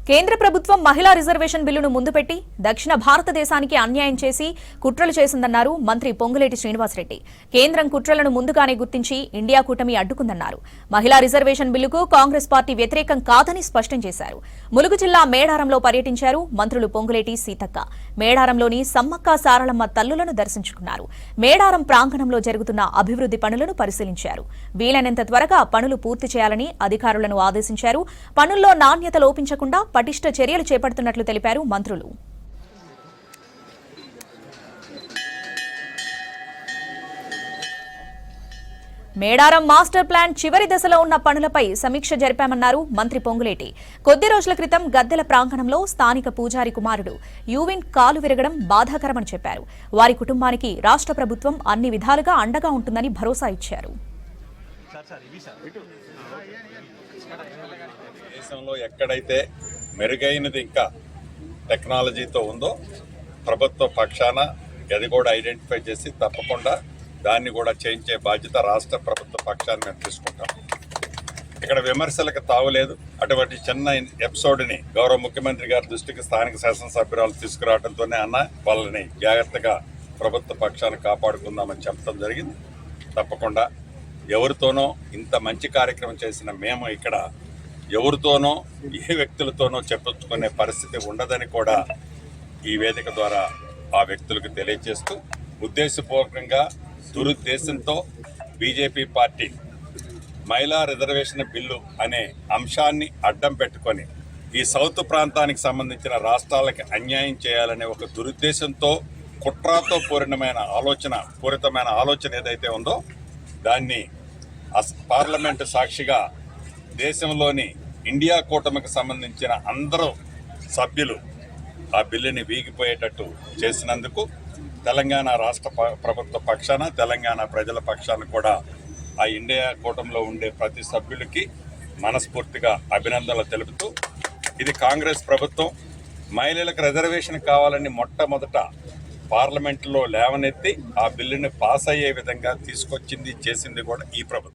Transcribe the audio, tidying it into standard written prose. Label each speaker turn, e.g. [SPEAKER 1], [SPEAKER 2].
[SPEAKER 1] కేంద్ర ప్రభుత్వం మహిళా రిజర్వేషన్ బిల్లును ముందుపెట్టి దక్షిణ భారతదేశానికి అన్యాయం చేసి కుట్రలు చేసిందన్నారు మంత్రి పొంగులేటి శ్రీనివాసరెడ్డి. కేంద్రం కుట్రలను ముందుగానే గుర్తించి ఇండియా కూటమి అడ్డుకుందన్నారు. మహిళా రిజర్వేషన్ బిల్లుకు కాంగ్రెస్ పార్టీ వ్యతిరేకం కాదని స్పష్టం చేశారు. ములుగు జిల్లా మేడారంలో పర్యటించారు మంత్రులు పొంగులేటి, సీతక్క. మేడారంలోని సమ్మక్క సారలమ్మ తల్లులను దర్శించుకున్నారు. మేడారం ప్రాంగణంలో జరుగుతున్న అభివృద్ధి పనులను పరిశీలించారు. వీలైనంత త్వరగా పనులు పూర్తి చేయాలని అధికారులను ఆదేశించారు. పనుల్లో నాణ్యత లోపించకుండా పటిష్ట చర్యలు చేపడుతున్నట్లు తెలిపారు మంత్రులు. మేడారం మాస్టర్ ప్లాన్ చివరి దశలో ఉన్న పనులపై సమీక్ష జరిపామన్నారు మంత్రి పొంగులేటి. కొద్ది రోజుల క్రితం గద్దెల ప్రాంగణంలో స్థానిక పూజారి కుమారుడు యూవిన్ కాలు విరగడం బాధాకరమని చెప్పారు. వారి కుటుంబానికి రాష్ట్ర ప్రభుత్వం అన్ని విధాలుగా అండగా ఉంటుందని భరోసా ఇచ్చారు.
[SPEAKER 2] దేశంలో ఎక్కడైతే మెరుగైనది ఇంకా టెక్నాలజీతో ఉందో ప్రభుత్వ పక్షాన అది కూడా ఐడెంటిఫై చేసి తప్పకుండా దాన్ని కూడా చేయించే బాధ్యత రాష్ట్ర ప్రభుత్వ పక్షాన్ని మేము తీసుకుంటాం. ఇక్కడ విమర్శలకు తావులేదు. అటువంటి చిన్న ఎపిసోడ్ని గౌరవ ముఖ్యమంత్రి గారి దృష్టికి స్థానిక శాసనసభ్యురాలు తీసుకురావడంతోనే అన్న వాళ్ళని జాగ్రత్తగా ప్రభుత్వ పక్షాన్ని కాపాడుకుందామని చెప్పడం జరిగింది. తప్పకుండా ఎవరితోనో ఇంత మంచి కార్యక్రమం చేసిన మేము ఇక్కడ ఎవరితోనో ఏ వ్యక్తులతోనో చెప్పుకునే పరిస్థితి ఉండదని కూడా ఈ వేదిక ద్వారా ఆ వ్యక్తులకు తెలియజేస్తూ ఉద్దేశపూర్వకంగా దురుద్దేశంతో బీజేపీ పార్టీ మహిళా రిజర్వేషన్ బిల్లు అనే అంశాన్ని అడ్డం పెట్టుకొని ఈ సౌత్ ప్రాంతానికి సంబంధించిన రాష్ట్రాలకి అన్యాయం చేయాలనే ఒక దురుద్దేశంతో కుట్రతో పూరితమైన ఆలోచన ఏదైతే ఉందో దాన్ని పార్లమెంటు సాక్షిగా దేశంలోని ఇండియా కూటమికి సంబంధించిన అందరూ సభ్యులు ఆ బిల్లుని వీగిపోయేటట్టు చేసినందుకు తెలంగాణ రాష్ట్ర ప్రభుత్వ పక్షాన తెలంగాణ ప్రజల పక్షాన కూడా ఆ ఇండియా కూటమిలో ఉండే ప్రతి సభ్యులకి మనస్ఫూర్తిగా అభినందనలు తెలుపుతూ ఇది కాంగ్రెస్ ప్రభుత్వం మహిళలకు రిజర్వేషన్ కావాలని మొట్టమొదట పార్లమెంటులో లేవనెత్తి ఆ బిల్లుని పాస్ అయ్యే విధంగా తీసుకొచ్చింది చేసింది కూడా ఈ ప్రభుత్వం.